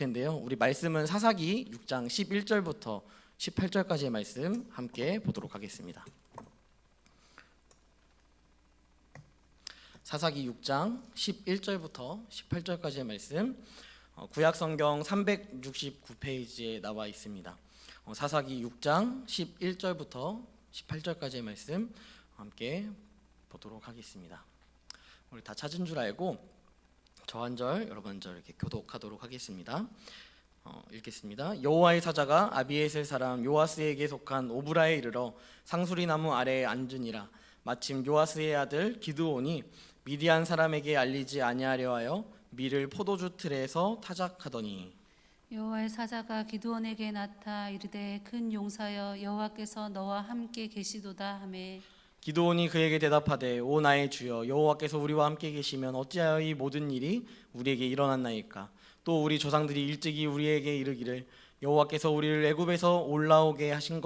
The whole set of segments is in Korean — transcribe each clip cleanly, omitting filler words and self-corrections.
텐데요. 우리 말씀은 사사기 6장 11절부터 18절까지의 말씀 함께 보도록 하겠습니다. 사사기 6장 11절부터 18절까지의 말씀, 구약 성경 369페이지에 나와 있습니다. 사사기 6장 11절부터 18절까지의 말씀 함께 보도록 하겠습니다. 우리 다 찾은 줄 알고 저 한 절, 여러분 한 절 이렇게 교독하도록 하겠습니다. 읽겠습니다. 여호와의 사자가 아비에셀 사람 요아스에게 속한 오브라에 이르러 상수리 나무 아래에 앉으니라. 마침 요아스의 아들 기드온이 미디안 사람에게 알리지 아니하려 하여 밀을 포도주 틀에서 타작하더니 여호와의 사자가 기드온에게 나타 이르되 큰 용사여 여호와께서 너와 함께 계시도다 하매 기드온이 그에게 대답하되 오 나의 주여 여호와께서 우리와 함께 계시면 어찌하여 이 모든 일이 우리에게 일어났나이까. 또 우리 조상들이 일찍이 우리에게 이르기를 여호와께서 우리를 애굽에서 올라오게 하신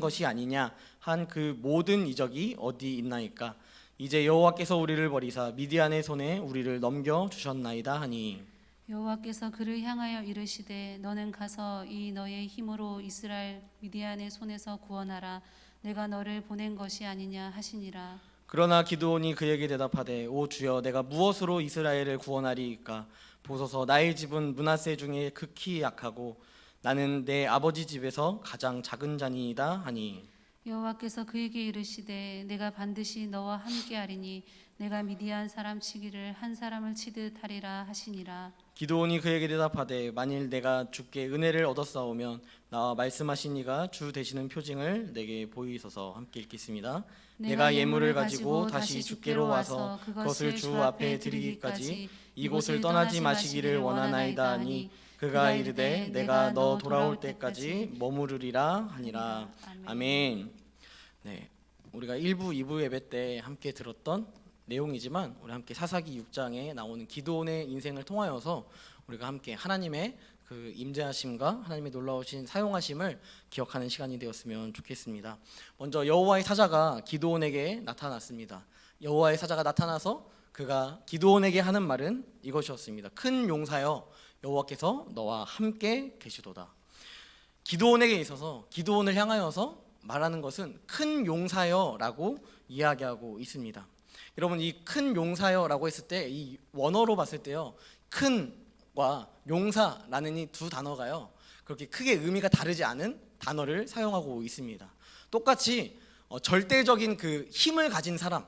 것이 아니냐 한 그 모든 이적이 어디 있나이까. 이제 여호와께서 우리를 버리사 미디안의 손에 우리를 넘겨 주셨나이다 하니 여호와께서 그를 향하여 이르시되 너는 가서 이 너의 힘으로 이스라엘 미디안의 손에서 구원하라. 내가 너를 보낸 것이 아니냐 하시니라. 그러나 기드온이 그에게 대답하되 오 주여 내가 무엇으로 이스라엘을 구원하리이까. 보소서 나의 집은 므낫세 중에 극히 약하고 나는 내 아버지 집에서 가장 작은 자니이다 하니 여호와께서 그에게 이르시되 내가 반드시 너와 함께하리니 내가 미디안 사람 치기를 한 사람을 치듯 하리라 하시니라. 기드온이 그에게 대답하되 만일 내가 주께 은혜를 얻었사오면 나와 말씀하신 이가 주 되시는 표징을 내게 보이소서. 함께 읽겠습니다. 내가 예물을 가지고 다시 주께로 와서 그것을 주 앞에 드리기까지 이곳을 떠나지 마시기를 원하나이다 하니 그가 이르되 내가 너 돌아올 때까지 머무르리라 하니라. 아멘. 네, 우리가 1부, 2부 예배 때 함께 들었던 내용이지만 우리 함께 사사기 6장에 나오는 기드온의 인생을 통하여서 우리가 함께 하나님의 그 임재하심과 하나님의 놀라우신 사용하심을 기억하는 시간이 되었으면 좋겠습니다. 먼저 여호와의 사자가 기드온에게 나타났습니다. 여호와의 사자가 나타나서 그가 기드온에게 하는 말은 이것이었습니다. 큰 용사여 여호와께서 너와 함께 계시도다. 기드온에게 있어서 기드온을 향하여서 말하는 것은 큰 용사여라고 이야기하고 있습니다. 여러분 이 큰 용사여라고 했을 때 이 원어로 봤을 때요 큰과 용사라는 이 두 단어가요 그렇게 크게 의미가 다르지 않은 단어를 사용하고 있습니다. 똑같이 절대적인 그 힘을 가진 사람,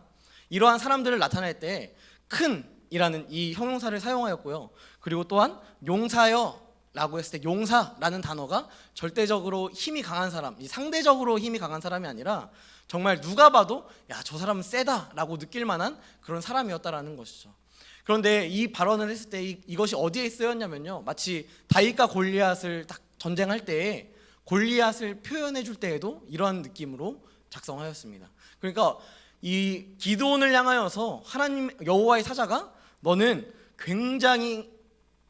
이러한 사람들을 나타낼 때 큰이라는 이 형용사를 사용하였고요. 그리고 또한 용사여라고 했을 때 용사라는 단어가 절대적으로 힘이 강한 사람, 이 상대적으로 힘이 강한 사람이 아니라 정말 누가 봐도 야, 저 사람은 세다라고 느낄 만한 그런 사람이었다라는 것이죠. 그런데 이 발언을 했을 때 이것이 어디에 쓰였냐면요, 마치 다윗과 골리앗을 딱 전쟁할 때에 골리앗을 표현해 줄 때에도 이러한 느낌으로 작성하였습니다. 그러니까 이 기드온을 향하여서 하나님 여호와의 사자가 너는 굉장히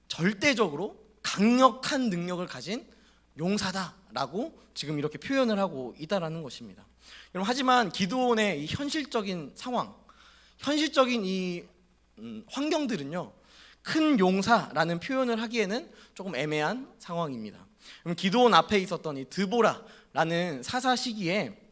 절대적으로 강력한 능력을 가진 용사다라고 지금 이렇게 표현을 하고 있다라는 것입니다. 여러분, 하지만 기드온의 이 현실적인 상황, 현실적인 이 환경들은요 큰 용사라는 표현을 하기에는 조금 애매한 상황입니다. 기드온 앞에 있었던 이 드보라라는 사사 시기에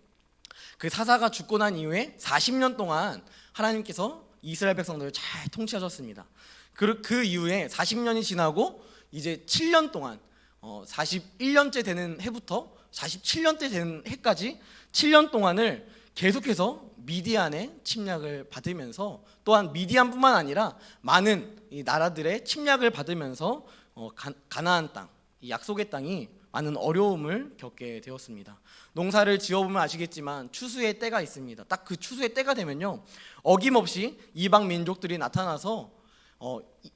그 사사가 죽고 난 이후에 40년 동안 하나님께서 이스라엘 백성들을 잘 통치하셨습니다. 그 이후에 40년이 지나고 이제 7년 동안 41년째 되는 해부터 47년째 되는 해까지 7년 동안을 계속해서 미디안의 침략을 받으면서, 또한 미디안뿐만 아니라 많은 이 나라들의 침략을 받으면서 가나안 땅, 이 약속의 땅이 많은 어려움을 겪게 되었습니다. 농사를 지어보면 아시겠지만 추수의 때가 있습니다. 딱 그 추수의 때가 되면요 어김없이 이방 민족들이 나타나서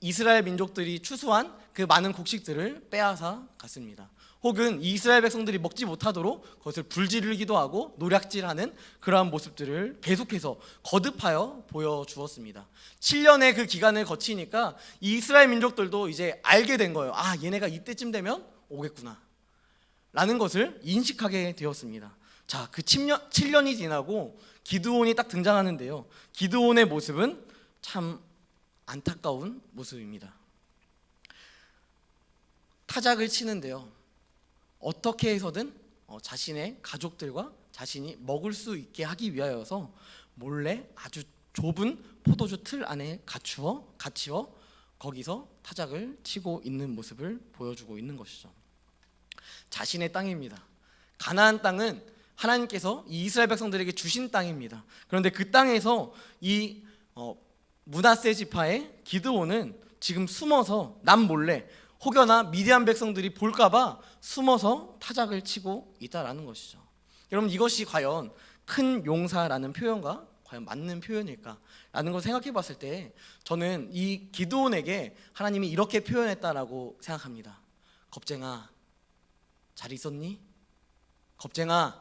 이스라엘 민족들이 추수한 그 많은 곡식들을 빼앗아 갔습니다. 혹은 이스라엘 백성들이 먹지 못하도록 그것을 불지르기도 하고 노략질하는 그러한 모습들을 계속해서 거듭하여 보여주었습니다. 7년의 그 기간을 거치니까 이스라엘 민족들도 이제 알게 된 거예요. 아, 얘네가 이때쯤 되면 오겠구나 라는 것을 인식하게 되었습니다. 자, 그 7년이 지나고 기드온이 딱 등장하는데요, 기드온의 모습은 참 안타까운 모습입니다. 타작을 치는데요. 어떻게 해서든 자신의 가족들과 자신이 먹을 수 있게 하기 위하여서 몰래 아주 좁은 포도주 틀 안에 갇히어 거기서 타작을 치고 있는 모습을 보여주고 있는 것이죠. 자신의 땅입니다. 가나안 땅은 하나님께서 이 이스라엘 백성들에게 주신 땅입니다. 그런데 그 땅에서 이 므낫세 지파의 기드온은 지금 숨어서 남몰래 혹여나 미디안 백성들이 볼까봐 숨어서 타작을 치고 있다라는 것이죠. 여러분, 이것이 과연 큰 용사라는 표현과 과연 맞는 표현일까? 라는 걸 생각해 봤을 때 저는 이 기드온에게 하나님이 이렇게 표현했다라고 생각합니다. 겁쟁아, 잘 있었니? 겁쟁아,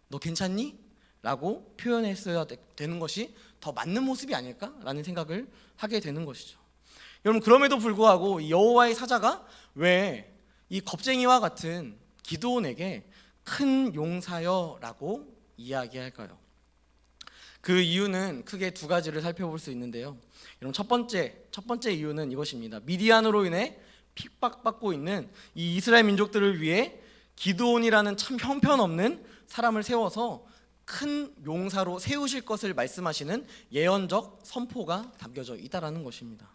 너 괜찮니? 라고 표현했어야 되는 것이 더 맞는 모습이 아닐까라는 생각을 하게 되는 것이죠. 여러분, 그럼에도 불구하고 이 여호와의 사자가 왜 이 겁쟁이와 같은 기드온에게 큰 용사여라고 이야기할까요? 그 이유는 크게 두 가지를 살펴볼 수 있는데요. 여러분, 첫 번째 이유는 이것입니다. 미디안으로 인해 핍박받고 있는 이 이스라엘 민족들을 위해 기드온이라는 참 형편없는 사람을 세워서 큰 용사로 세우실 것을 말씀하시는 예언적 선포가 담겨져 있다라는 것입니다.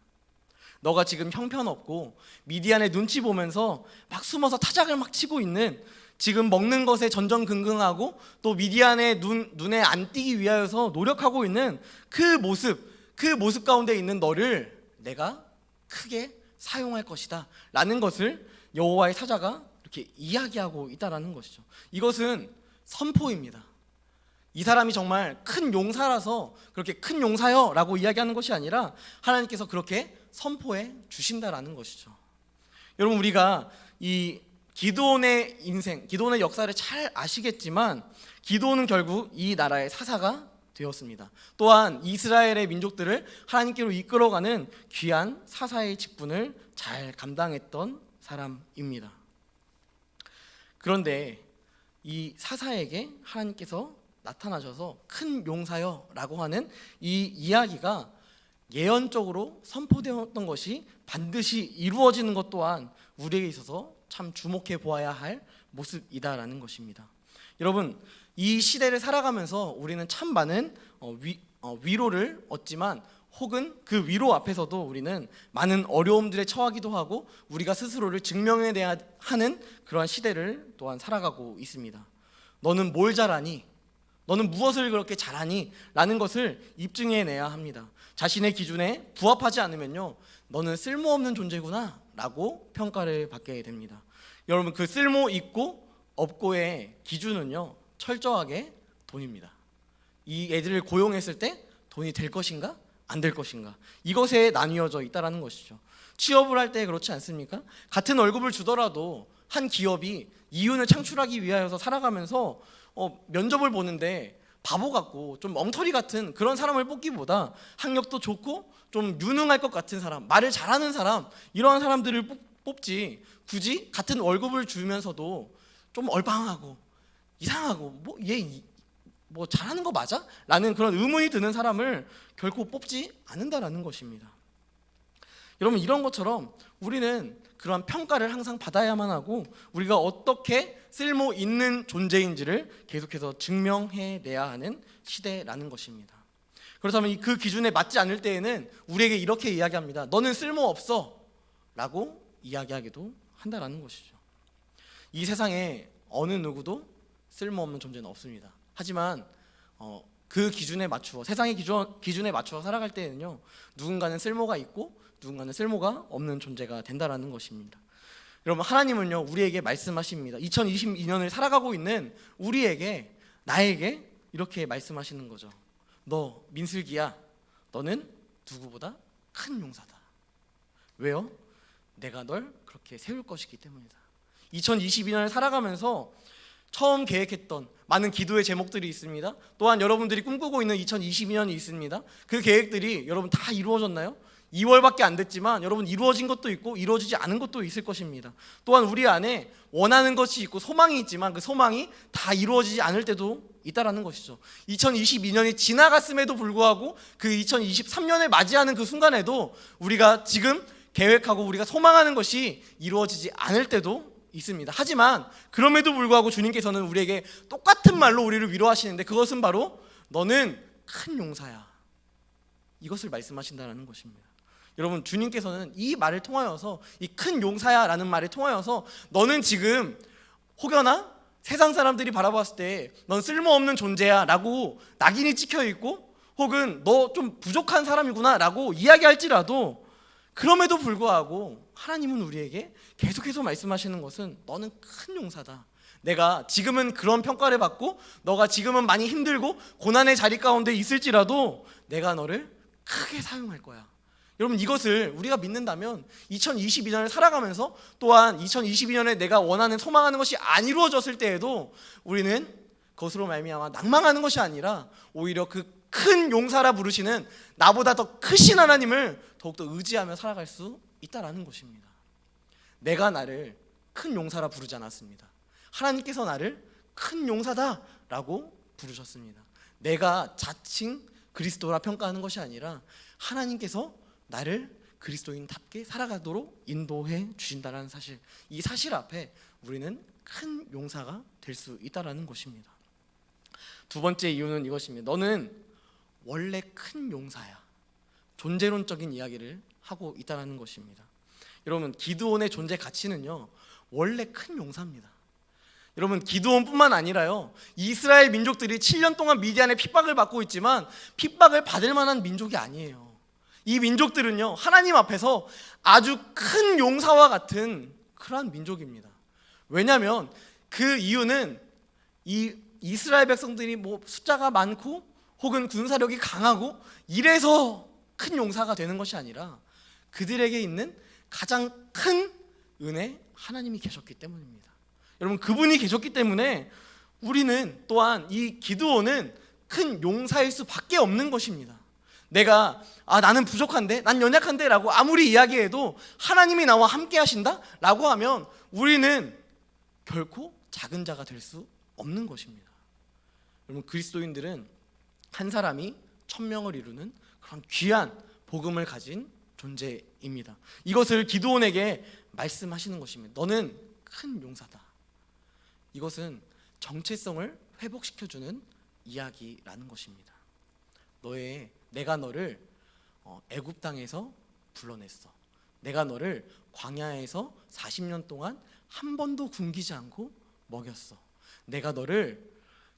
너가 지금 형편없고 미디안의 눈치 보면서 막 숨어서 타작을 막 치고 있는, 지금 먹는 것에 전전긍긍하고 또 미디안의 눈에 안 띄기 위하여서 노력하고 있는 그 모습 가운데 있는 너를 내가 크게 사용할 것이다 라는 것을 여호와의 사자가 이렇게 이야기하고 있다라는 것이죠. 이것은 선포입니다. 이 사람이 정말 큰 용사라서 그렇게 큰 용사여 라고 이야기하는 것이 아니라 하나님께서 그렇게 선포해 주신다라는 것이죠. 여러분, 우리가 이 기드온의 인생, 기드온의 역사를 잘 아시겠지만 기드온은 결국 이 나라의 사사가 되었습니다. 또한 이스라엘의 민족들을 하나님께로 이끌어가는 귀한 사사의 직분을 잘 감당했던 사람입니다. 그런데 이 사사에게 하나님께서 나타나셔서 큰 용사여 라고 하는 이 이야기가 예언적으로 선포되었던 것이 반드시 이루어지는 것 또한 우리에게 있어서 참 주목해 보아야 할 모습이다라는 것입니다. 여러분, 이 시대를 살아가면서 우리는 참 많은 위로를 얻지만 혹은 그 위로 앞에서도 우리는 많은 어려움들에 처하기도 하고 우리가 스스로를 증명해내야 하는 그러한 시대를 또한 살아가고 있습니다. 너는 뭘 잘하니? 너는 무엇을 그렇게 잘하니? 라는 것을 입증해내야 합니다. 자신의 기준에 부합하지 않으면요, 너는 쓸모없는 존재구나 라고 평가를 받게 됩니다. 여러분, 그 쓸모 있고 없고의 기준은요, 철저하게 돈입니다. 이 애들을 고용했을 때 돈이 될 것인가 안 될 것인가, 이것에 나뉘어져 있다라는 것이죠. 취업을 할 때 그렇지 않습니까? 같은 월급을 주더라도 한 기업이 이윤을 창출하기 위하여서 살아가면서 면접을 보는데 바보 같고 좀 엉터리 같은 그런 사람을 뽑기보다 학력도 좋고 좀 유능할 것 같은 사람, 말을 잘하는 사람, 이러한 사람들을 뽑지, 굳이 같은 월급을 주면서도 좀 얼빵하고 이상하고 얘 잘하는 거 맞아? 라는 그런 의문이 드는 사람을 결코 뽑지 않는다라는 것입니다. 여러분, 이런 것처럼 우리는 그러한 평가를 항상 받아야만 하고 우리가 어떻게 쓸모 있는 존재인지를 계속해서 증명해내야 하는 시대라는 것입니다. 그렇다면 그 기준에 맞지 않을 때에는 우리에게 이렇게 이야기합니다. 너는 쓸모없어 라고 이야기하기도 한다라는 것이죠. 이 세상에 어느 누구도 쓸모없는 존재는 없습니다. 하지만 그 기준에 맞추어, 세상의 기준에 맞추어 살아갈 때에는요, 누군가는 쓸모가 있고 누군가는 쓸모가 없는 존재가 된다라는 것입니다. 여러분, 하나님은요, 우리에게 말씀하십니다. 2022년을 살아가고 있는 우리에게, 나에게 이렇게 말씀하시는 거죠. 너 민슬기야, 너는 누구보다 큰 용사다. 왜요? 내가 널 그렇게 세울 것이기 때문이다. 2022년을 살아가면서 처음 계획했던 많은 기도의 제목들이 있습니다. 또한 여러분들이 꿈꾸고 있는 2022년이 있습니다. 그 계획들이 여러분 다 이루어졌나요? 2월밖에 안 됐지만 여러분 이루어진 것도 있고 이루어지지 않은 것도 있을 것입니다. 또한 우리 안에 원하는 것이 있고 소망이 있지만 그 소망이 다 이루어지지 않을 때도 있다라는 것이죠. 2022년이 지나갔음에도 불구하고 그 2023년을 맞이하는 그 순간에도 우리가 지금 계획하고 우리가 소망하는 것이 이루어지지 않을 때도 있습니다. 하지만 그럼에도 불구하고 주님께서는 우리에게 똑같은 말로 우리를 위로하시는데, 그것은 바로 너는 큰 용사야, 이것을 말씀하신다는 것입니다. 여러분, 주님께서는 이 말을 통하여서, 이 큰 용사야 라는 말을 통하여서 너는 지금 혹여나 세상 사람들이 바라봤을 때 넌 쓸모없는 존재야 라고 낙인이 찍혀있고, 혹은 너 좀 부족한 사람이구나 라고 이야기할지라도, 그럼에도 불구하고 하나님은 우리에게 계속해서 말씀하시는 것은 너는 큰 용사다. 내가 지금은 그런 평가를 받고 너가 지금은 많이 힘들고 고난의 자리 가운데 있을지라도 내가 너를 크게 사용할 거야. 여러분, 이것을 우리가 믿는다면 2022년을 살아가면서, 또한 2022년에 내가 원하는 소망하는 것이 안 이루어졌을 때에도 우리는 그것으로 말미암아 낭망하는 것이 아니라 오히려 그 큰 용사라 부르시는 나보다 더 크신 하나님을 더욱더 의지하며 살아갈 수 있다라는 것입니다. 내가 나를 큰 용사라 부르지 않았습니다. 하나님께서 나를 큰 용사다라고 부르셨습니다. 내가 자칭 그리스도라 평가하는 것이 아니라 하나님께서 나를 그리스도인답게 살아가도록 인도해 주신다는 사실, 이 사실 앞에 우리는 큰 용사가 될 수 있다는 것입니다. 두 번째 이유는 이것입니다. 너는 원래 큰 용사야. 존재론적인 이야기를 하고 있다는 것입니다. 여러분, 기드온의 존재 가치는요, 원래 큰 용사입니다. 여러분, 기드온뿐만 아니라요, 이스라엘 민족들이 7년 동안 미디안의 핍박을 받고 있지만 핍박을 받을 만한 민족이 아니에요. 이 민족들은요, 하나님 앞에서 아주 큰 용사와 같은 그러한 민족입니다. 왜냐하면 그 이유는 이 이스라엘 백성들이 뭐 숫자가 많고 혹은 군사력이 강하고 이래서 큰 용사가 되는 것이 아니라 그들에게 있는 가장 큰 은혜, 하나님이 계셨기 때문입니다. 여러분, 그분이 계셨기 때문에 우리는 또한 이 기드온은 큰 용사일 수밖에 없는 것입니다. 내가 나는 부족한데, 난 연약한데 라고 아무리 이야기해도 하나님이 나와 함께 하신다 라고 하면 우리는 결코 작은 자가 될 수 없는 것입니다. 여러분, 그리스도인들은 한 사람이 1000명을 이루는 그런 귀한 복음을 가진 존재입니다. 이것을 기드온에게 말씀하시는 것입니다. 너는 큰 용사다. 이것은 정체성을 회복시켜주는 이야기라는 것입니다. 내가 너를 애굽 땅에서 불러냈어. 내가 너를 광야에서 40년 동안 한 번도 굶기지 않고 먹였어. 내가 너를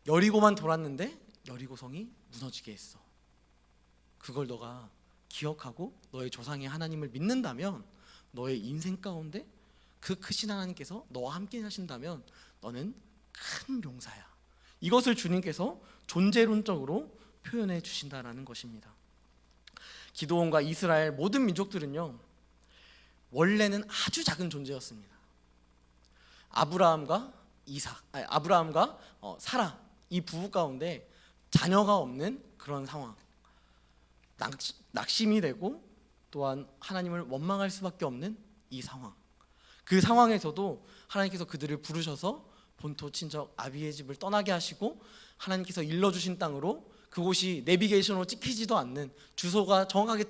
여리고만 돌았는데 여리고성이 무너지게 했어. 그걸 너가 기억하고 너의 조상의 하나님을 믿는다면, 너의 인생 가운데 그 크신 하나님께서 너와 함께 하신다면 너는 큰 용사야. 이것을 주님께서 존재론적으로 표현해 주신다라는 것입니다. 기드온과 이스라엘 모든 민족들은요, 원래는 아주 작은 존재였습니다. 아브라함과 사라, 이 부부 가운데 자녀가 없는 그런 상황, 낙심이 되고 또한 하나님을 원망할 수밖에 없는 이 상황, 그 상황에서도 하나님께서 그들을 부르셔서 본토 친척 아비의 집을 떠나게 하시고 하나님께서 일러주신 땅으로, 그곳이 내비게이션으로 찍히지도 않는, 주소가 정확하게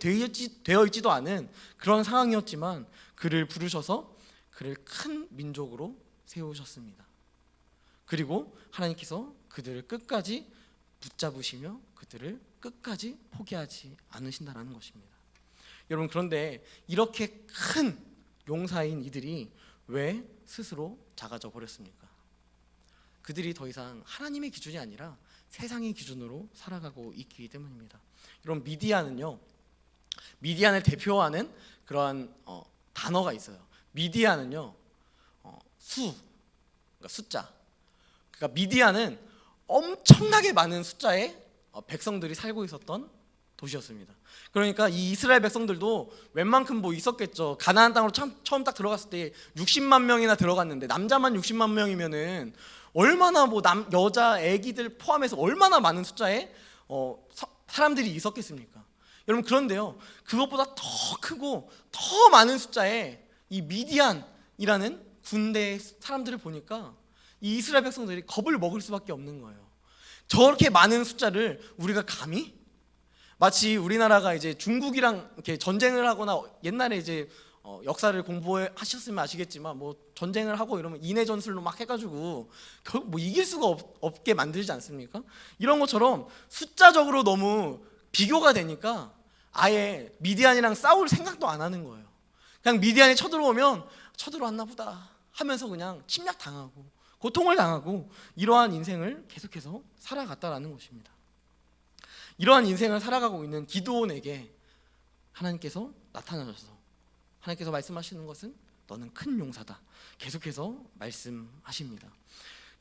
되어 있지도 않은 그런 상황이었지만 그를 부르셔서 그를 큰 민족으로 세우셨습니다. 그리고 하나님께서 그들을 끝까지 붙잡으시며 그들을 끝까지 포기하지 않으신다는 것입니다. 여러분, 그런데 이렇게 큰 용사인 이들이 왜 스스로 작아져 버렸습니까? 그들이 더 이상 하나님의 기준이 아니라 세상의 기준으로 살아가고 있기 때문입니다. 여러분, 미디안을 대표하는 그러한 단어가 있어요. 미디안은요, 그러니까 숫자. 그러니까 미디안은 엄청나게 많은 숫자의 백성들이 살고 있었던 도시였습니다. 그러니까 이 이스라엘 백성들도 웬만큼 뭐 있었겠죠. 가나안 땅으로 처음 딱 들어갔을 때 60만 명이나 들어갔는데, 남자만 60만 명이면은 얼마나 뭐 여자, 애기들 포함해서 얼마나 많은 숫자의 사람들이 있었겠습니까? 여러분, 그런데요, 그것보다 더 크고 더 많은 숫자의 이 미디안이라는 군대의 사람들을 보니까 이 이스라엘 백성들이 겁을 먹을 수밖에 없는 거예요. 저렇게 많은 숫자를 우리가 감히, 마치 우리나라가 이제 중국이랑 이렇게 전쟁을 하거나 옛날에 이제 역사를 공부하셨으면 아시겠지만 뭐 전쟁을 하고 이러면 인해 전술로 막 해가지고 결국 뭐 이길 수가 없게 만들지 않습니까? 이런 것처럼 숫자적으로 너무 비교가 되니까 아예 미디안이랑 싸울 생각도 안 하는 거예요. 그냥 미디안이 쳐들어오면 쳐들어왔나 보다 하면서 그냥 침략당하고 고통을 당하고 이러한 인생을 계속해서 살아갔다라는 것입니다. 이러한 인생을 살아가고 있는 기드온에게 하나님께서 나타나셔서 하나님께서 말씀하시는 것은 너는 큰 용사다 계속해서 말씀하십니다.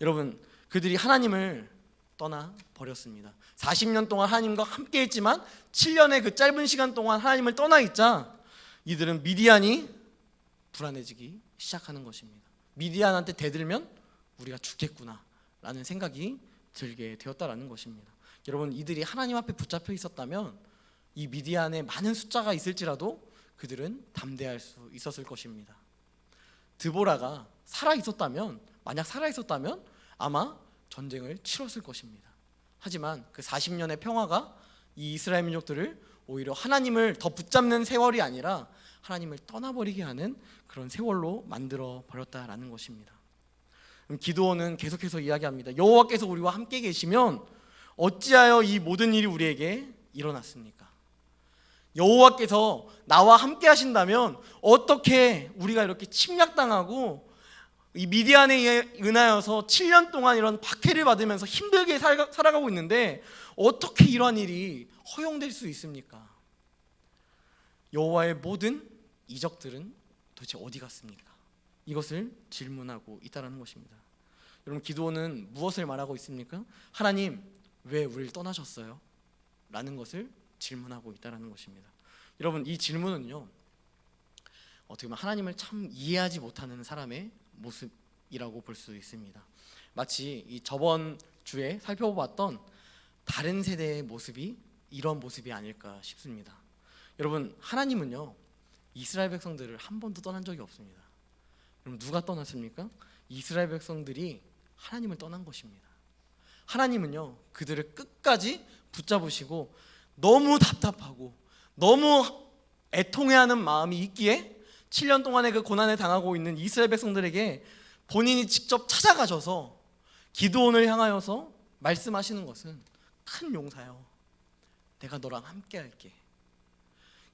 여러분, 그들이 하나님을 떠나 버렸습니다. 40년 동안 하나님과 함께 했지만 7년의 그 짧은 시간 동안 하나님을 떠나 있자 이들은 미디안이 불안해지기 시작하는 것입니다. 미디안한테 대들면 우리가 죽겠구나 라는 생각이 들게 되었다라는 것입니다. 여러분, 이들이 하나님 앞에 붙잡혀 있었다면 이 미디안에 많은 숫자가 있을지라도 그들은 담대할 수 있었을 것입니다. 드보라가 만약 살아 있었다면 아마 전쟁을 치렀을 것입니다. 하지만 그 40년의 평화가 이 이스라엘 민족들을 오히려 하나님을 더 붙잡는 세월이 아니라 하나님을 떠나버리게 하는 그런 세월로 만들어 버렸다라는 것입니다. 기드온은 계속해서 이야기합니다. 여호와께서 우리와 함께 계시면 어찌하여 이 모든 일이 우리에게 일어났습니까? 여호와께서 나와 함께 하신다면 어떻게 우리가 이렇게 침략당하고 이 미디안에 은하여서 7년 동안 이런 박해를 받으면서 힘들게 살아가고 있는데 어떻게 이러한 일이 허용될 수 있습니까? 여호와의 모든 이적들은 도대체 어디 갔습니까? 이것을 질문하고 있다는 것입니다. 여러분, 기드온은 무엇을 말하고 있습니까? 하나님, 왜 우리를 떠나셨어요? 라는 것을 질문하고 있다는 것입니다. 여러분, 이 질문은요, 어떻게 보면 하나님을 참 이해하지 못하는 사람의 모습이라고 볼 수 있습니다. 마치 이 저번 주에 살펴봤던 다른 세대의 모습이 이런 모습이 아닐까 싶습니다. 여러분, 하나님은요 이스라엘 백성들을 한 번도 떠난 적이 없습니다. 그럼 누가 떠났습니까? 이스라엘 백성들이 하나님을 떠난 것입니다. 하나님은요 그들을 끝까지 붙잡으시고 너무 답답하고 너무 애통해하는 마음이 있기에 7년 동안의 그 고난을 당하고 있는 이스라엘 백성들에게 본인이 직접 찾아가셔서 기드온을 향하여서 말씀하시는 것은 큰 용사여, 내가 너랑 함께 할게.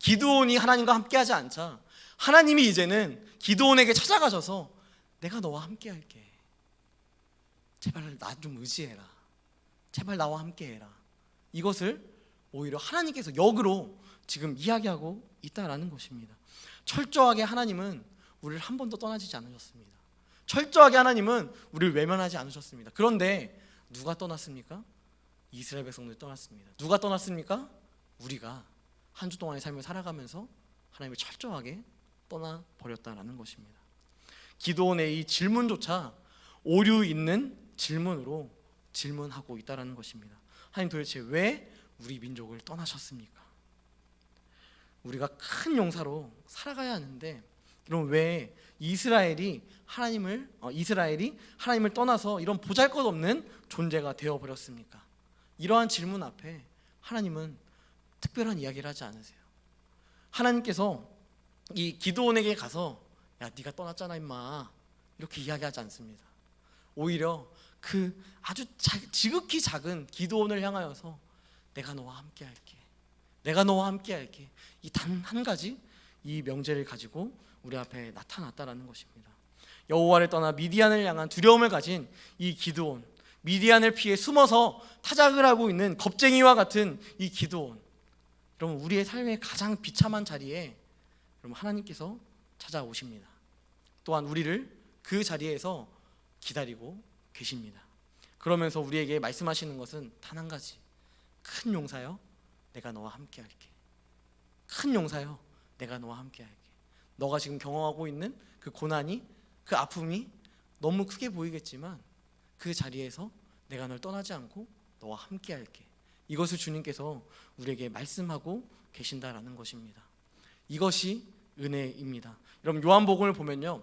기드온이 하나님과 함께 하지 않자 하나님이 이제는 기드온에게 찾아가셔서 내가 너와 함께 할게. 제발 나 좀 의지해라. 제발 나와 함께 해라. 이것을 오히려 하나님께서 역으로 지금 이야기하고 있다라는 것입니다. 철저하게 하나님은 우리를 한 번도 떠나지 않으셨습니다. 철저하게 하나님은 우리를 외면하지 않으셨습니다. 그런데 누가 떠났습니까? 이스라엘 백성들이 떠났습니다. 누가 떠났습니까? 우리가 한 주 동안의 삶을 살아가면서 하나님을 철저하게 떠나버렸다라는 것입니다. 기드온의 이 질문조차 오류 있는 질문으로 질문하고 있다라는 것입니다. 하나님, 도대체 왜 우리 민족을 떠나셨습니까? 우리가 큰 용사로 살아가야 하는데 그럼 왜 이스라엘이 하나님을 떠나서 이런 보잘것없는 존재가 되어버렸습니까? 이러한 질문 앞에 하나님은 특별한 이야기를 하지 않으세요. 하나님께서 이 기드온에게 가서 야, 네가 떠났잖아 임마, 이렇게 이야기하지 않습니다. 오히려 그 아주 지극히 작은 기드온을 향하여서 내가 너와 함께 할게, 내가 너와 함께 할게, 이 단 한 가지 이 명제를 가지고 우리 앞에 나타났다라는 것입니다. 여호와를 떠나 미디안을 향한 두려움을 가진 이 기드온, 미디안을 피해 숨어서 타작을 하고 있는 겁쟁이와 같은 이 기드온, 여러분, 우리의 삶의 가장 비참한 자리에 여러분 하나님께서 찾아오십니다. 또한 우리를 그 자리에서 기다리고 계십니다. 그러면서 우리에게 말씀하시는 것은 단 한 가지, 큰 용사여, 내가 너와 함께 할게. 큰 용사여, 내가 너와 함께 할게. 너가 지금 경험하고 있는 그 고난이, 그 아픔이 너무 크게 보이겠지만 그 자리에서 내가 널 떠나지 않고 너와 함께 할게. 이것을 주님께서 우리에게 말씀하고 계신다라는 것입니다. 이것이 은혜입니다. 여러분, 요한복음을 보면요,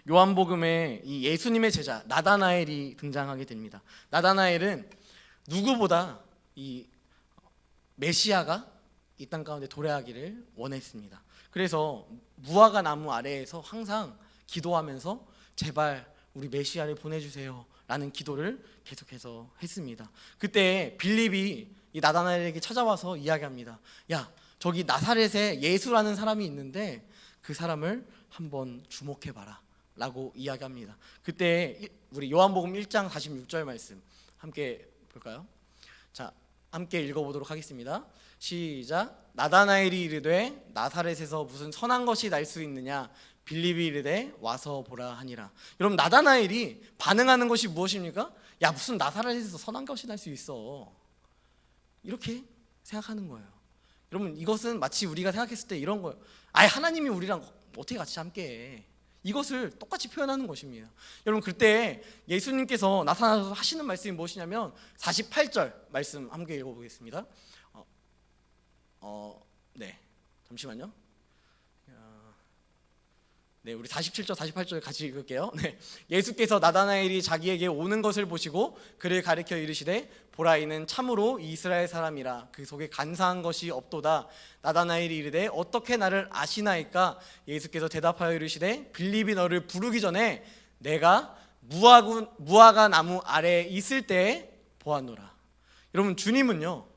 요한복음에 이 예수님의 제자 나다나엘이 등장하게 됩니다. 나다나엘은 누구보다 이 메시아가 이 땅 가운데 도래하기를 원했습니다. 그래서 무화과 나무 아래에서 항상 기도하면서 제발 우리 메시아를 보내주세요 라는 기도를 계속해서 했습니다. 그때 빌립이 이 나다나엘에게 찾아와서 이야기합니다. 야, 저기 나사렛에 예수라는 사람이 있는데 그 사람을 한번 주목해봐라 라고 이야기합니다. 그때 우리 요한복음 1장 46절 말씀 함께 볼까요? 자, 함께 읽어보도록 하겠습니다. 시작. 나다나엘이 이르되 나사렛에서 무슨 선한 것이 날 수 있느냐? 빌립이 이르되 와서 보라 하니라. 여러분, 나다나엘이 반응하는 것이 무엇입니까? 야, 무슨 나사렛에서 선한 것이 날 수 있어, 이렇게 생각하는 거예요. 여러분, 이것은 마치 우리가 생각했을 때 이런 거예요. 아예 하나님이 우리랑 어떻게 같이 함께해, 이것을 똑같이 표현하는 것입니다. 여러분, 그때 예수님께서 나타나셔서 하시는 말씀이 무엇이냐면 48절 말씀 함께 읽어보겠습니다. 네, 잠시만요. 네, 우리 47절 48절 같이 읽을게요. 네, 예수께서 나다나엘이 자기에게 오는 것을 보시고 그를 가리켜 이르시되 보라, 이는 참으로 이스라엘 사람이라 그 속에 간사한 것이 없도다. 나다나엘이 이르되 어떻게 나를 아시나이까? 예수께서 대답하여 이르시되 빌립이 너를 부르기 전에 내가 무화과 나무 아래에 있을 때에 보았노라. 여러분, 주님은요,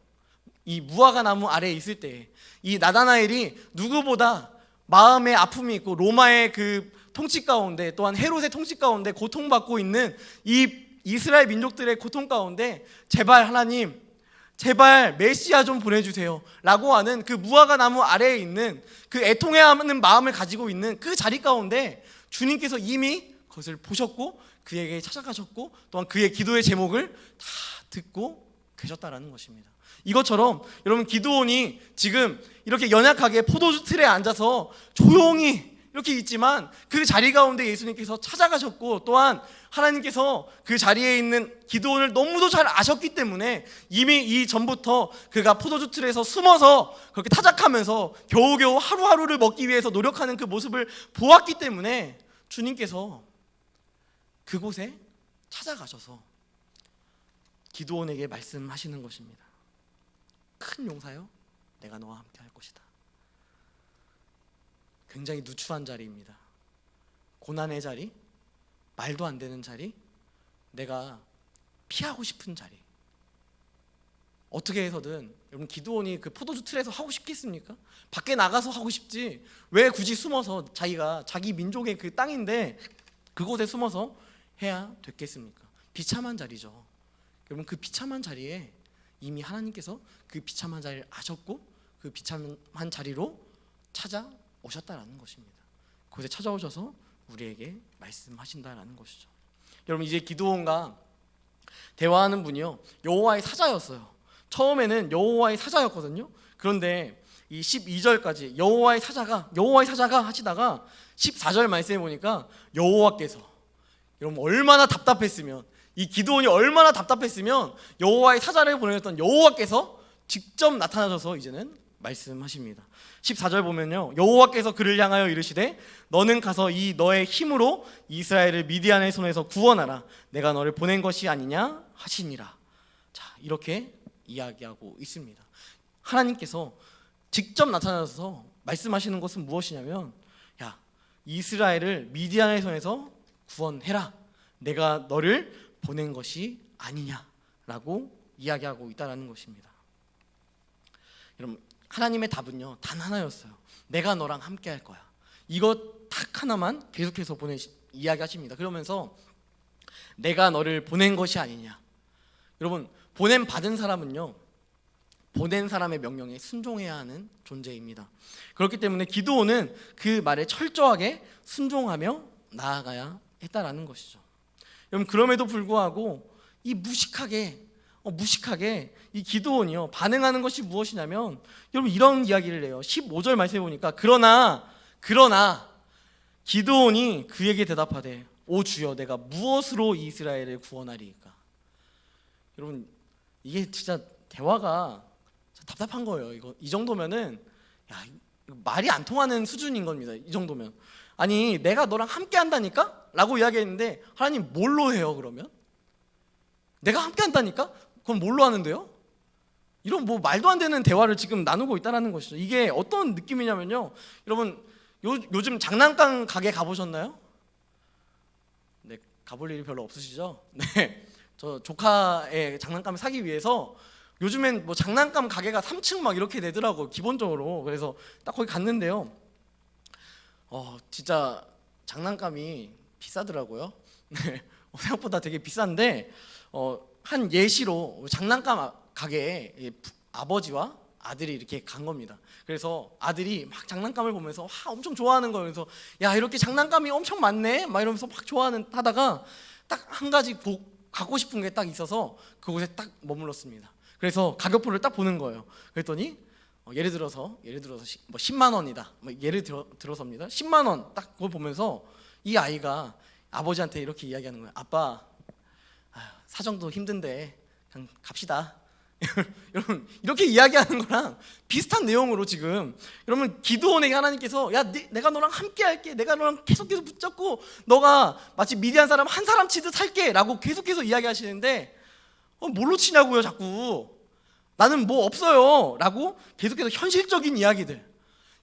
이 무화과 나무 아래에 있을 때 이 나다나엘이 누구보다 마음의 아픔이 있고 로마의 그 통치 가운데, 또한 헤롯의 통치 가운데 고통받고 있는 이 이스라엘 민족들의 고통 가운데 제발 하나님, 제발 메시아 좀 보내주세요 라고 하는 그 무화과 나무 아래에 있는 그 애통해하는 마음을 가지고 있는 그 자리 가운데 주님께서 이미 그것을 보셨고 그에게 찾아가셨고 또한 그의 기도의 제목을 다 듣고 계셨다라는 것입니다. 이것처럼 여러분, 기드온이 지금 이렇게 연약하게 포도주 틀에 앉아서 조용히 이렇게 있지만 그 자리 가운데 예수님께서 찾아가셨고 또한 하나님께서 그 자리에 있는 기드온을 너무도 잘 아셨기 때문에 이미 이 전부터 그가 포도주 틀에서 숨어서 그렇게 타작하면서 겨우겨우 하루하루를 먹기 위해서 노력하는 그 모습을 보았기 때문에 주님께서 그곳에 찾아가셔서 기드온에게 말씀하시는 것입니다. 큰 용사여, 내가 너와 함께 할 것이다. 굉장히 누추한 자리입니다. 고난의 자리, 말도 안 되는 자리, 내가 피하고 싶은 자리. 어떻게 해서든 여러분, 기드온이 그 포도주 틀에서 하고 싶겠습니까? 밖에 나가서 하고 싶지 왜 굳이 숨어서 자기 민족의 그 땅인데 그곳에 숨어서 해야 됐겠습니까? 비참한 자리죠. 여러분, 그 비참한 자리에 이미 하나님께서 그 비참한 자리를 아셨고 그 비참한 자리로 찾아오셨다라는 것입니다. 그곳에 찾아오셔서 우리에게 말씀하신다라는 것이죠. 여러분, 이제 기드온과 대화하는 분이요, 여호와의 사자였어요. 처음에는 여호와의 사자였거든요. 그런데 이 12절까지 여호와의 사자가 하시다가 14절 말씀해 보니까 여호와께서, 여러분, 얼마나 답답했으면, 이 기드온이 얼마나 답답했으면 여호와의 사자를 보내셨던 여호와께서 직접 나타나셔서 이제는 말씀하십니다. 14절 보면요, 여호와께서 그를 향하여 이르시되 너는 가서 이 너의 힘으로 이스라엘을 미디안의 손에서 구원하라. 내가 너를 보낸 것이 아니냐 하시니라. 자, 이렇게 이야기하고 있습니다. 하나님께서 직접 나타나셔서 말씀하시는 것은 무엇이냐면, 야, 이스라엘을 미디안의 손에서 구원해라. 내가 너를 보낸 것이 아니냐라고 이야기하고 있다라는 것입니다. 여러분, 하나님의 답은요, 단 하나였어요. 내가 너랑 함께 할 거야. 이것 딱 하나만 계속해서 이야기하십니다. 그러면서 내가 너를 보낸 것이 아니냐. 여러분, 보냄 받은 사람은요, 보낸 사람의 명령에 순종해야 하는 존재입니다. 그렇기 때문에 기드온은 그 말에 철저하게 순종하며 나아가야 했다라는 것이죠. 여러분, 그럼에도 불구하고 이 무식하게 이 기드온이요, 반응하는 것이 무엇이냐면, 여러분, 이런 이야기를 해요. 15절 말씀해 보니까 그러나 기드온이 그에게 대답하되 오 주여, 내가 무엇으로 이스라엘을 구원하리이까? 여러분, 이게 진짜 대화가 답답한 거예요. 이 정도면은 말이 안 통하는 수준인 겁니다. 이 정도면. 아니, 내가 너랑 함께 한다니까? 라고 이야기했는데 하나님 뭘로 해요 그러면? 내가 함께 한다니까? 그럼 뭘로 하는데요? 이런 뭐 말도 안 되는 대화를 지금 나누고 있다는 것이죠. 이게 어떤 느낌이냐면요, 여러분 요즘 장난감 가게 가보셨나요? 네, 가볼 일이 별로 없으시죠? 네, 저 조카의 장난감을 사기 위해서 요즘엔 뭐 장난감 가게가 3층 막 이렇게 되더라고, 기본적으로. 그래서 딱 거기 갔는데요, 진짜 장난감이 비싸더라고요. 네, 생각보다 되게 비싼데 한 예시로 장난감 가게에 아버지와 아들이 이렇게 간 겁니다. 그래서 아들이 막 장난감을 보면서 엄청 좋아하는 거예요. 그래서 야, 이렇게 장난감이 엄청 많네 막 이러면서 막 하다가 딱 한 가지 갖고 싶은 게 딱 있어서 그곳에 딱 머물렀습니다. 그래서 가격표를 딱 보는 거예요. 그랬더니 예를 들어서 뭐 10만 원이다. 뭐 예를 들어서입니다. 10만 원 딱 그걸 보면서 이 아이가 아버지한테 이렇게 이야기하는 거예요. 아빠, 사정도 힘든데 그냥 갑시다. 여러분, 이렇게 이야기하는 거랑 비슷한 내용으로 지금 여러분 기드온에게 하나님께서 야, 내가 너랑 함께 할게, 내가 너랑 계속해서 붙잡고 너가 마치 미디안 사람 한 사람 치듯 할게 라고 계속해서 이야기하시는데 뭘로 치냐고요, 자꾸. 나는 뭐 없어요 라고 계속해서 현실적인 이야기들,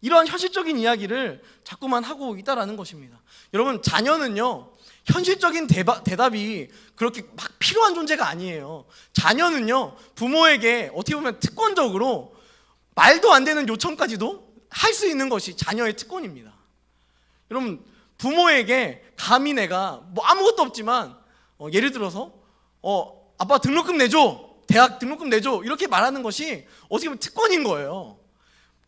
이러한 현실적인 이야기를 자꾸만 하고 있다라는 것입니다. 여러분, 자녀는요, 현실적인 대답이 그렇게 막 필요한 존재가 아니에요. 자녀는요, 부모에게 어떻게 보면 특권적으로 말도 안 되는 요청까지도 할 수 있는 것이 자녀의 특권입니다. 여러분, 부모에게 감히 내가 뭐 아무것도 없지만 예를 들어서 아빠 등록금 내줘, 대학 등록금 내줘, 이렇게 말하는 것이 어떻게 보면 특권인 거예요.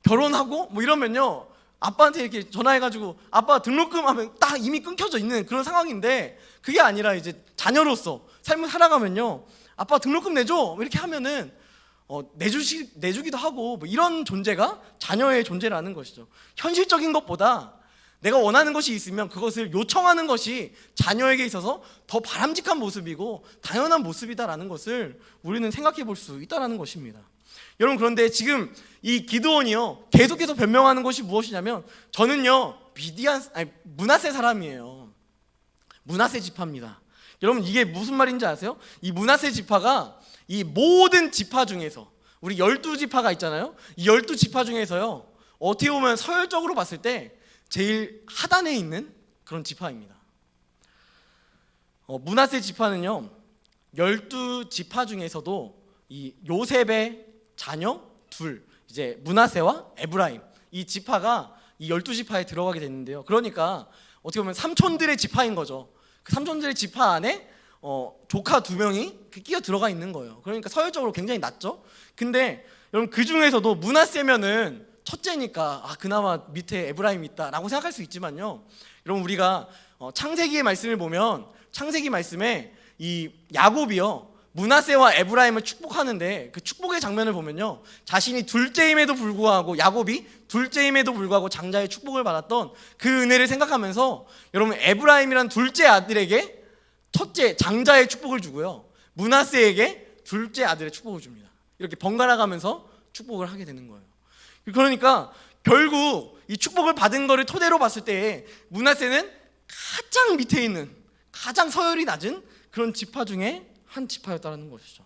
결혼하고 뭐 이러면요, 아빠한테 이렇게 전화해가지고 아빠 등록금 하면 딱 이미 끊겨져 있는 그런 상황인데, 그게 아니라 이제 자녀로서 삶을 살아가면요, 아빠 등록금 내줘 이렇게 하면은 내주기도 하고, 뭐 이런 존재가 자녀의 존재라는 것이죠. 현실적인 것보다 내가 원하는 것이 있으면 그것을 요청하는 것이 자녀에게 있어서 더 바람직한 모습이고 당연한 모습이다라는 것을 우리는 생각해 볼 수 있다라는 것입니다. 여러분, 그런데 지금 이 기드온이요, 계속해서 변명하는 것이 무엇이냐면, 저는요 므낫세 사람이에요. 므낫세 지파입니다. 여러분, 이게 무슨 말인지 아세요? 이 므낫세 지파가 이 모든 지파 중에서, 우리 12지파가 있잖아요. 이 12지파 중에서요, 어떻게 보면 서열적으로 봤을 때 제일 하단에 있는 그런 지파입니다. 므낫세 지파는요, 12지파 중에서도 이 요셉의 자녀 둘, 이제 므낫세와 에브라임, 이 지파가 이 12지파에 들어가게 됐는데요. 그러니까 어떻게 보면 삼촌들의 지파인 거죠. 그 삼촌들의 지파 안에 조카 2명이 끼어 들어가 있는 거예요. 그러니까 서열적으로 굉장히 낮죠. 근데 여러분, 그 중에서도 므낫세면은 첫째니까 그나마 밑에 에브라임이 있다라고 생각할 수 있지만요, 여러분, 우리가 창세기의 말씀을 보면 창세기 말씀에 이 야곱이요, 므낫세와 에브라임을 축복하는데 그 축복의 장면을 보면요, 자신이 둘째임에도 불구하고, 야곱이 둘째임에도 불구하고 장자의 축복을 받았던 그 은혜를 생각하면서 여러분, 에브라임이란 둘째 아들에게 첫째 장자의 축복을 주고요, 므낫세에게 둘째 아들의 축복을 줍니다. 이렇게 번갈아 가면서 축복을 하게 되는 거예요. 그러니까 결국 이 축복을 받은 거를 토대로 봤을 때 므낫세는 가장 밑에 있는, 가장 서열이 낮은 그런 지파 중에 한 지파였다는 것이죠.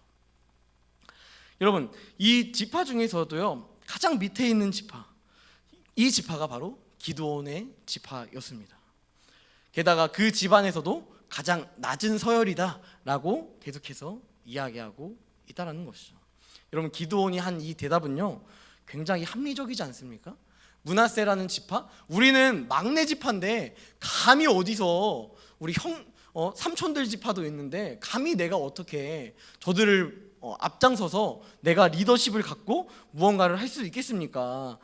여러분, 이 지파 중에서도요, 가장 밑에 있는 지파, 이 지파가 바로 기드온의 지파였습니다. 게다가 그 집안에서도 가장 낮은 서열이다라고 계속해서 이야기하고 있다는 것이죠. 여러분, 기드온이 한 이 대답은요, 굉장히 합리적이지 않습니까? 므낫세라는 지파, 우리는 막내 지파인데 감히 어디서 우리 삼촌들 지파도 있는데 감히 내가 어떻게 저들을 앞장서서 내가 리더십을 갖고 무언가를 할 수 있겠습니까?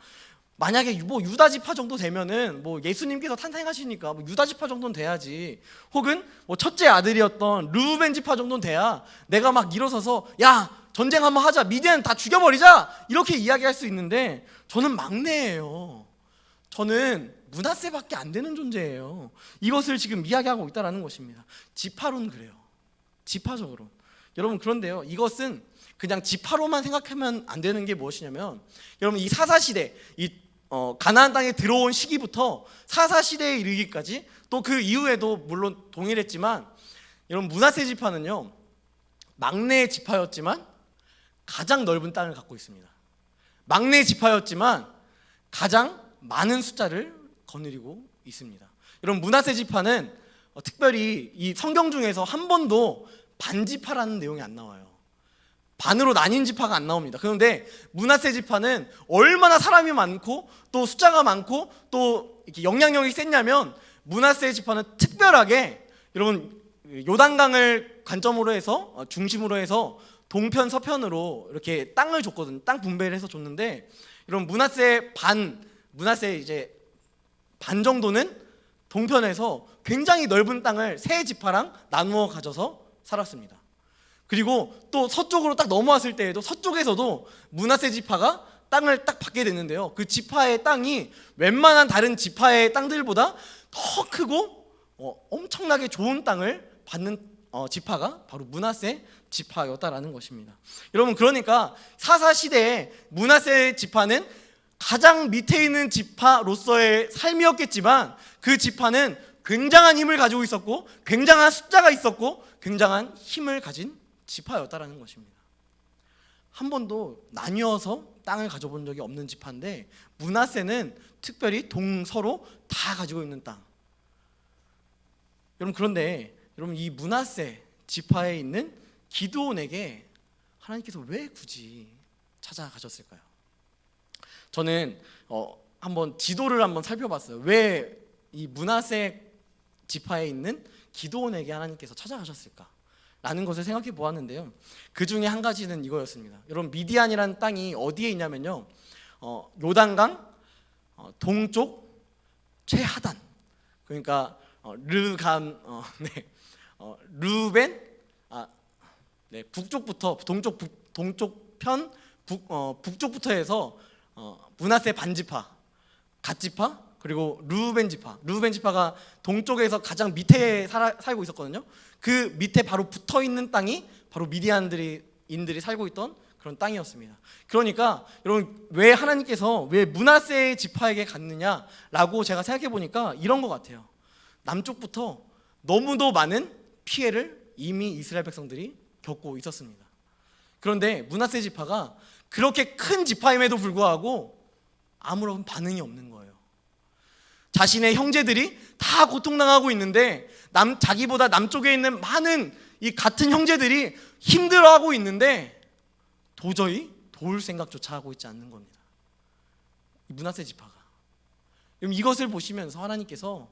만약에 뭐 유다 지파 정도 되면은 뭐 예수님께서 탄생하시니까 뭐 유다 지파 정도는 돼야지, 혹은 뭐 첫째 아들이었던 르우벤 지파 정도는 돼야 내가 막 일어서서 야, 전쟁 한번 하자, 미디안 다 죽여버리자, 이렇게 이야기할 수 있는데, 저는 막내예요. 저는 므낫세밖에 안 되는 존재예요. 이것을 지금 이야기하고 있다는 것입니다. 지파로는 그래요. 지파적으로. 여러분, 그런데요, 이것은 그냥 지파로만 생각하면 안 되는 게 무엇이냐면, 여러분, 이 사사시대, 이 가나안 땅에 들어온 시기부터 사사시대에 이르기까지, 또 그 이후에도 물론 동일했지만, 여러분, 므낫세 지파는요, 막내 지파였지만 가장 넓은 땅을 갖고 있습니다. 막내 지파였지만 가장 많은 숫자를 거느리고 있습니다. 여러분, 므낫세 지파는 특별히 이 성경 중에서 한 번도 반지파라는 내용이 안 나와요. 반으로 나뉜 지파가 안 나옵니다. 그런데 므낫세 지파는 얼마나 사람이 많고 또 숫자가 많고 또 이렇게 영향력이 셌냐면, 므낫세 지파는 특별하게 여러분 요단강을 관점으로 해서 중심으로 해서 동편 서편으로 이렇게 땅을 줬거든요. 땅 분배를 해서 줬는데, 여러분 므낫세 이제 반 정도는 동편에서 굉장히 넓은 땅을 세 지파랑 나누어 가져서 살았습니다. 그리고 또 서쪽으로 딱 넘어왔을 때에도 서쪽에서도 므낫세 지파가 땅을 딱 받게 됐는데요, 그 지파의 땅이 웬만한 다른 지파의 땅들보다 더 크고 엄청나게 좋은 땅을 받는 지파가 바로 므낫세 지파였다라는 것입니다. 여러분, 그러니까 사사 시대에 므낫세 지파는 가장 밑에 있는 지파로서의 삶이었겠지만, 그 지파는 굉장한 힘을 가지고 있었고 굉장한 숫자가 있었고 굉장한 힘을 가진 지파였다라는 것입니다. 한 번도 나뉘어서 땅을 가져본 적이 없는 지파인데, 므낫세는 특별히 동서로 다 가지고 있는 땅. 여러분, 그런데 여러분, 이 므낫세 지파에 있는 기드온에게 하나님께서 왜 굳이 찾아가셨을까요? 저는 한번 지도를 한번 살펴봤어요. 왜 이 므낫세 지파에 있는 기드온에게 하나님께서 찾아가셨을까? 라는 것을 생각해 보았는데요, 그 중에 한 가지는 이거였습니다. 여러분, 미디안이라는 땅이 어디에 있냐면요, 요단강 동쪽 최하단, 그러니까 르벤, 북쪽부터 동쪽 편 북쪽부터 해서 므낫세 반지파, 갓지파, 그리고 르우벤 지파가 동쪽에서 가장 밑에 살고 있었거든요. 그 밑에 바로 붙어 있는 땅이 바로 미디안인들이 살고 있던 그런 땅이었습니다. 그러니까 여러분, 왜 하나님께서 왜 므낫세 지파에게 갔느냐라고 제가 생각해 보니까 이런 것 같아요. 남쪽부터 너무도 많은 피해를 이미 이스라엘 백성들이 겪고 있었습니다. 그런데 므낫세 지파가 그렇게 큰 지파임에도 불구하고 아무런 반응이 없는 거예요. 자신의 형제들이 다 고통당하고 있는데, 자기보다 남쪽에 있는 많은 이 같은 형제들이 힘들어하고 있는데 도저히 도울 생각조차 하고 있지 않는 겁니다. 이 므낫세 지파가. 이것을 보시면서 하나님께서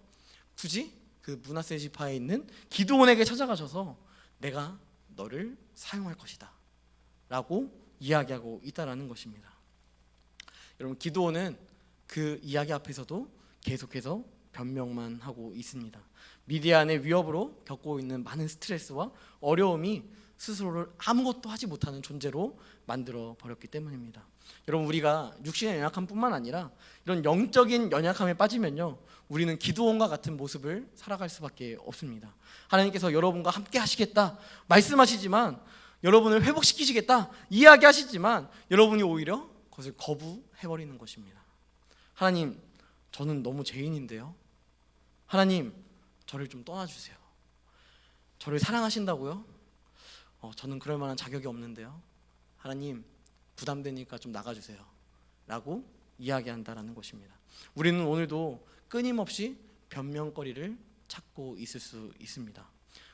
굳이 그 므낫세 지파에 있는 기드온에게 찾아가셔서 내가 너를 사용할 것이다 라고 이야기하고 있다라는 것입니다. 여러분, 기드온은 그 이야기 앞에서도 계속해서 변명만 하고 있습니다. 미디안의 위협으로 겪고 있는 많은 스트레스와 어려움이 스스로를 아무것도 하지 못하는 존재로 만들어 버렸기 때문입니다. 여러분, 우리가 육신의 연약함뿐만 아니라 이런 영적인 연약함에 빠지면요, 우리는 기드온과 같은 모습을 살아갈 수밖에 없습니다. 하나님께서 여러분과 함께 하시겠다 말씀하시지만, 여러분을 회복시키시겠다 이야기하시지만, 여러분이 오히려 그것을 거부해버리는 것입니다. 하나님, 저는 너무 죄인인데요. 하나님, 저를 좀 떠나주세요. 저를 사랑하신다고요? 저는 그럴 만한 자격이 없는데요. 하나님, 부담되니까 좀 나가주세요 라고 이야기한다라는 것입니다. 우리는 오늘도 끊임없이 변명거리를 찾고 있을 수 있습니다.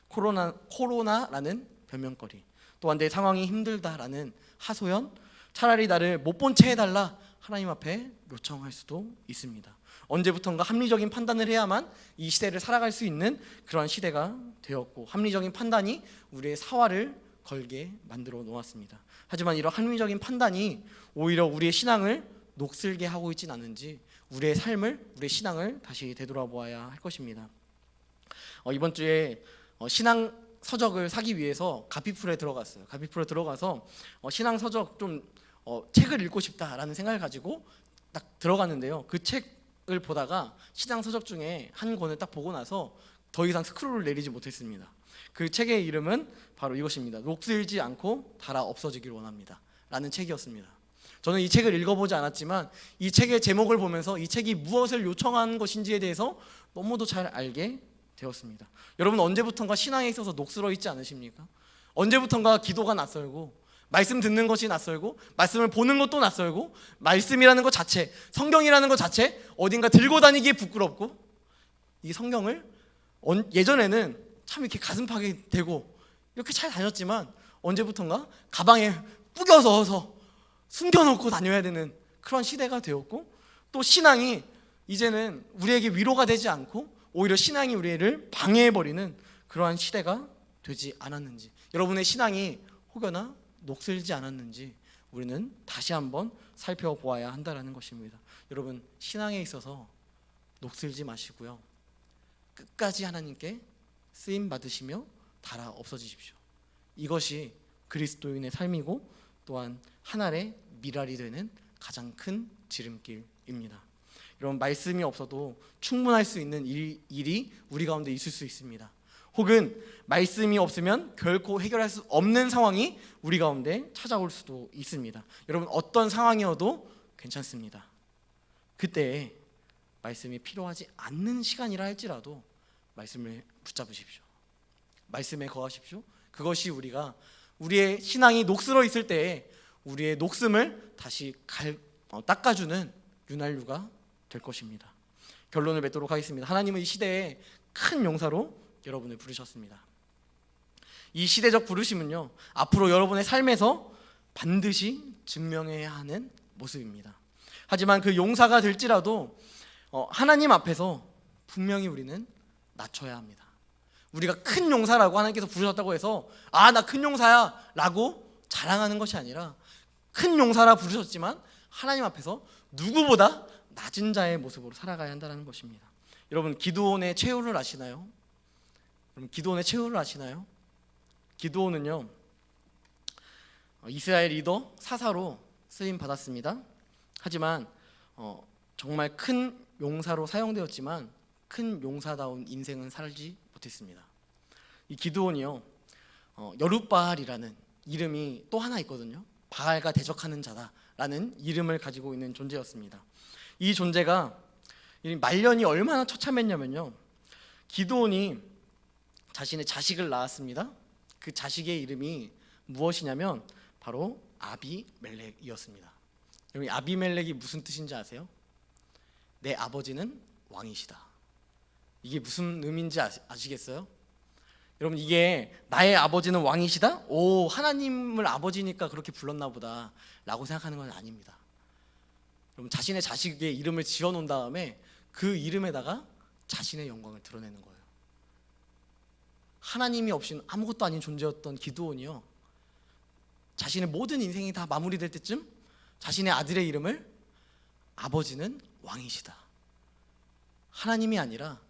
코로나라는 변명거리, 또한 내 상황이 힘들다라는 하소연, 차라리 나를 못 본 채 해달라 하나님 앞에 요청할 수도 있습니다. 언제부턴가 합리적인 판단을 해야만 이 시대를 살아갈 수 있는 그러한 시대가 되었고, 합리적인 판단이 우리의 사활을 걸게 만들어 놓았습니다. 하지만 이런 합리적인 판단이 오히려 우리의 신앙을 녹슬게 하고 있진 않은지, 우리의 삶을, 우리의 신앙을 다시 되돌아보아야 할 것입니다. 이번 주에 신앙 서적을 사기 위해서 가피풀에 들어갔어요. 가피풀에 들어가서 신앙 서적 좀 책을 읽고 싶다라는 생각을 가지고 딱 들어갔는데요, 그 책을 보다가 신앙 서적 중에 한 권을 딱 보고 나서 더 이상 스크롤을 내리지 못했습니다. 그 책의 이름은 바로 이것입니다. 녹슬지 않고 닳아 없어지길 원합니다 라는 책이었습니다. 저는 이 책을 읽어보지 않았지만 이 책의 제목을 보면서 이 책이 무엇을 요청하는 것인지에 대해서 너무도 잘 알게 되었습니다. 여러분, 언제부턴가 신앙에 있어서 녹슬어 있지 않으십니까? 언제부턴가 기도가 낯설고 말씀 듣는 것이 낯설고 말씀을 보는 것도 낯설고 말씀이라는 것 자체, 성경이라는 것 자체 어딘가 들고 다니기에 부끄럽고 이 성경을 예전에는 참 이렇게 가슴팍에 대고 이렇게 잘 다녔지만 언제부턴가 가방에 뿌겨서 숨겨놓고 다녀야 되는 그런 시대가 되었고 또 신앙이 이제는 우리에게 위로가 되지 않고 오히려 신앙이 우리를 방해해버리는 그러한 시대가 되지 않았는지 여러분의 신앙이 혹여나 녹슬지 않았는지 우리는 다시 한번 살펴보아야 한다는 것입니다. 여러분 신앙에 있어서 녹슬지 마시고요. 끝까지 하나님께 쓰임 받으시며 달아 없어지십시오. 이것이 그리스도인의 삶이고 또한 하늘의 미랄이 되는 가장 큰 지름길입니다. 여러분 말씀이 없어도 충분할 수 있는 일이 우리 가운데 있을 수 있습니다. 혹은 말씀이 없으면 결코 해결할 수 없는 상황이 우리 가운데 찾아올 수도 있습니다. 여러분 어떤 상황이어도 괜찮습니다. 그때 말씀이 필요하지 않는 시간이라 할지라도 말씀을 붙잡으십시오. 말씀에 거하십시오. 그것이 우리의 신앙이 녹슬어 있을 때에 우리의 녹음을 다시 닦아주는 윤활유가 될 것입니다. 결론을 맺도록 하겠습니다. 하나님은 이 시대에 큰 용사로 여러분을 부르셨습니다. 이 시대적 부르심은요 앞으로 여러분의 삶에서 반드시 증명해야 하는 모습입니다. 하지만 그 용사가 될지라도 하나님 앞에서 분명히 우리는 낮춰야 합니다. 우리가 큰 용사라고 하나님께서 부르셨다고 해서 나 큰 용사야 라고 자랑하는 것이 아니라 큰 용사라 부르셨지만 하나님 앞에서 누구보다 낮은 자의 모습으로 살아가야 한다는 것입니다. 여러분 기드온의 최후를 아시나요? 기드온의 최후를 아시나요? 기드온은요 이스라엘 리더 사사로 쓰임 받았습니다. 하지만 정말 큰 용사로 사용되었지만 큰 용사다운 인생은 살지 못했습니다. 이 기드온이요 여룻바알이라는 이름이 또 하나 있거든요. 바알과 대적하는 자다라는 이름을 가지고 있는 존재였습니다. 이 존재가 말년이 얼마나 처참했냐면요 기드온이 자신의 자식을 낳았습니다. 그 자식의 이름이 무엇이냐면 바로 아비멜렉이었습니다. 여러분 아비멜렉이 무슨 뜻인지 아세요? 내 아버지는 왕이시다. 이게 무슨 의미인지 아시겠어요? 여러분 이게 나의 아버지는 왕이시다? 오 하나님을 아버지니까 그렇게 불렀나 보다 라고 생각하는 건 아닙니다. 여러분 자신의 자식의 이름을 지어놓은 다음에 그 이름에다가 자신의 영광을 드러내는 거예요. 하나님이 없이는 아무것도 아닌 존재였던 기드온이요 자신의 모든 인생이 다 마무리될 때쯤 자신의 아들의 이름을 아버지는 왕이시다 하나님이 아니라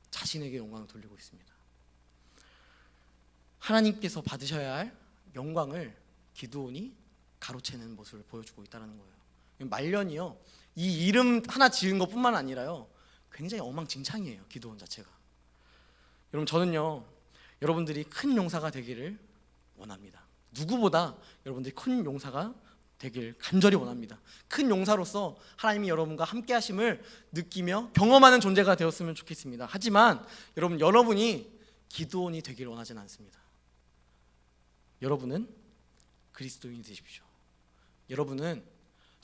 자신에게 영광을 돌리고 있습니다. 하나님께서 받으셔야 할 영광을 기드온이 가로채는 모습을 보여주고 있다는 거예요. 말년이요 이 이름 하나 지은 것뿐만 아니라요 굉장히 엉망진창이에요. 기드온 자체가. 여러분 저는요 여러분들이 큰 용사가 되기를 원합니다. 누구보다 여러분들이 큰 용사가 되길 간절히 원합니다. 큰 용사로서 하나님이 여러분과 함께 하심을 느끼며 경험하는 존재가 되었으면 좋겠습니다. 하지만 여러분이 기드온이 되기를 원하지는 않습니다. 여러분은 그리스도인이 되십시오. 여러분은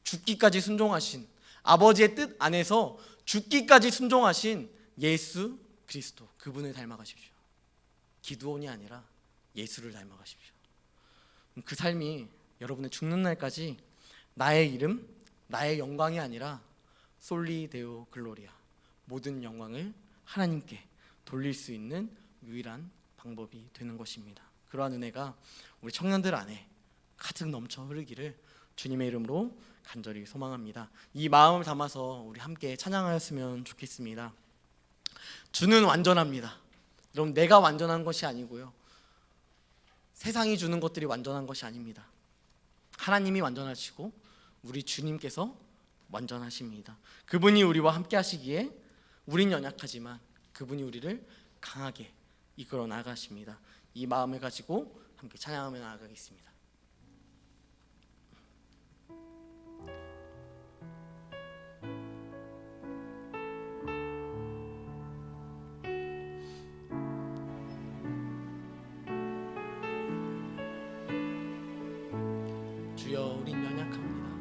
죽기까지 순종하신 아버지의 뜻 안에서 죽기까지 순종하신 예수 그리스도 그분을 닮아가십시오. 기드온이 아니라 예수를 닮아가십시오. 그 삶이 여러분의 죽는 날까지 나의 이름, 나의 영광이 아니라 솔리 데오 글로리아 모든 영광을 하나님께 돌릴 수 있는 유일한 방법이 되는 것입니다. 그러한 은혜가 우리 청년들 안에 가득 넘쳐 흐르기를 주님의 이름으로 간절히 소망합니다. 이 마음을 담아서 우리 함께 찬양하였으면 좋겠습니다. 주는 완전합니다. 여러분 내가 완전한 것이 아니고요 세상이 주는 것들이 완전한 것이 아닙니다. 하나님이 완전하시고 우리 주님께서 완전하십니다. 그분이 우리와 함께 하시기에 우린 연약하지만 그분이 우리를 강하게 이끌어 나가십니다. 이 마음을 가지고 함께 찬양하며 나아가겠습니다. 주여 우린 연약합니다.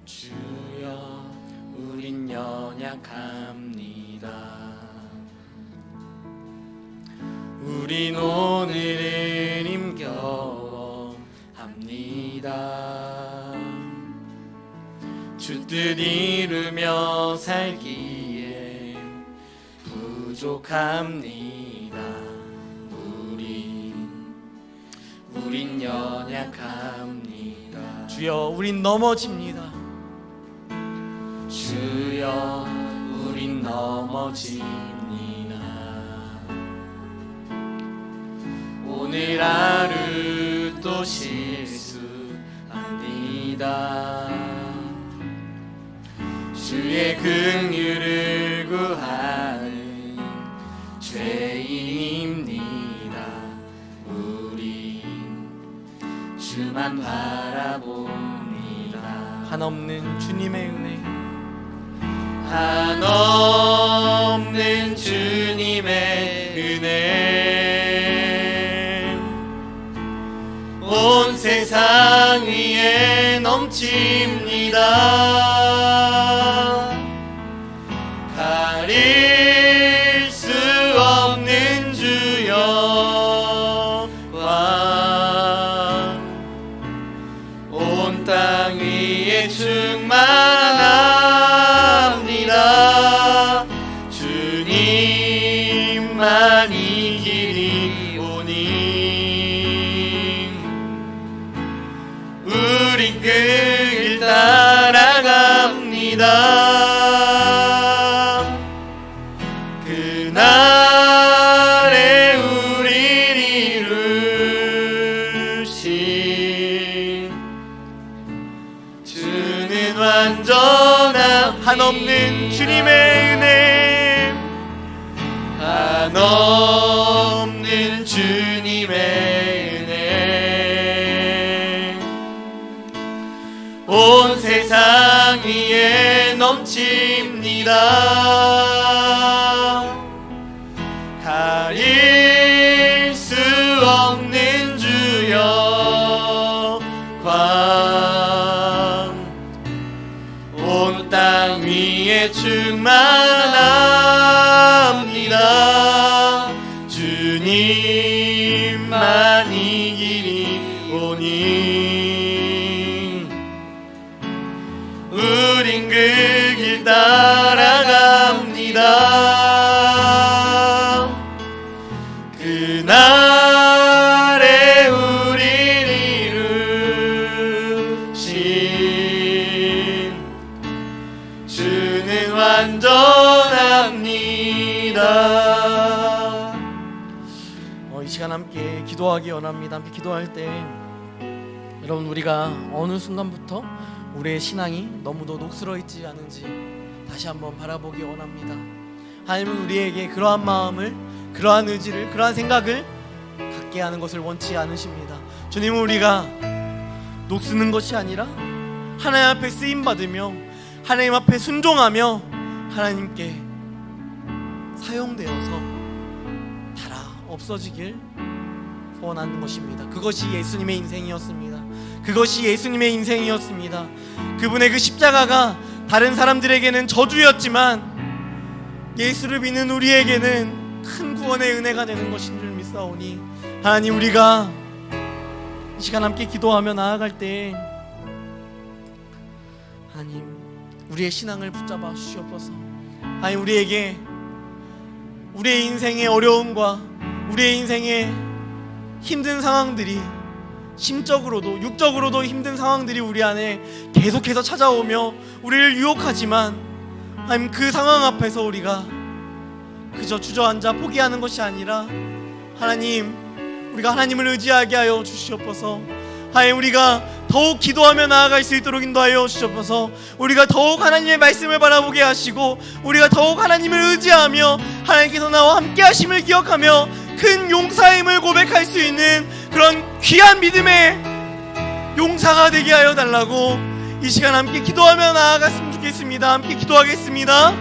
주여 우린 연약합니다. 우린 오늘을 힘겨워합니다. 주 뜻 이루며 살기에 부족합니다. 우린 연약합니다. 주여 우린 넘어집니다. 주여 우린 넘어집니다. 오늘 하루 또 실수합니다. 주의 긍휼을 구하는 죄인입니다. 우린 주만 바라봅니다. 한없는 주님의 은혜, 한없는 주님의 은혜, 온 세상 위에 넘칩니다. 가릴 수 없는 주여 온 땅 위에 충만합니다. 주님만이 길이 오니 우린 그 길 따라갑니다. 그날에 우릴 이루신 주는 완전함, 한없는 주님의 은혜, 한없는 주님의 은혜, 온 세상 위에 넘칩니다. 가릴 수 없는 주여 온 땅 위에 충만합니다. 주님만이 길이 오니 우린 그 길 따라갑니다. 그날에 우릴 이루신 주는 완전합니다. 이 시간 함께 기도하기 원합니다. 함께 기도할 때 여러분, 우리가 어느 순간부터 우리의 신앙이 너무도 녹슬어 있지 않은지 다시 한번 바라보기 원합니다. 하나님은 우리에게 그러한 마음을, 그러한 의지를, 그러한 생각을 갖게 하는 것을 원치 않으십니다. 주님은 우리가 녹쓰는 것이 아니라 하나님 앞에 쓰임받으며 하나님 앞에 순종하며 하나님께 사용되어서 달아 없어지길 소원하는 것입니다. 그것이 예수님의 인생이었습니다. 그것이 예수님의 인생이었습니다. 그분의 그 십자가가 다른 사람들에게는 저주였지만 예수를 믿는 우리에게는 큰 구원의 은혜가 되는 것인 줄 믿사오니, 하나님, 우리가 이 시간 함께 기도하며 나아갈 때 하나님, 우리의 신앙을 붙잡아 주시옵소서. 하나님, 우리에게 우리의 인생의 어려움과 우리의 인생의 힘든 상황들이, 심적으로도 육적으로도 힘든 상황들이 우리 안에 계속해서 찾아오며 우리를 유혹하지만, 하나님, 그 상황 앞에서 우리가 그저 주저앉아 포기하는 것이 아니라 하나님, 우리가 하나님을 의지하게 하여 주시옵소서. 하나님, 우리가 더욱 기도하며 나아갈 수 있도록 인도하여 주시옵소서. 우리가 더욱 하나님의 말씀을 바라보게 하시고 우리가 더욱 하나님을 의지하며 하나님께서 나와 함께 하심을 기억하며 큰 용사의 힘을 고백할 수 있는 그런 귀한 믿음의 용사가 되게 하여 달라고 이 시간 함께 기도하며 나아갔으면 좋겠습니다. 함께 기도하겠습니다.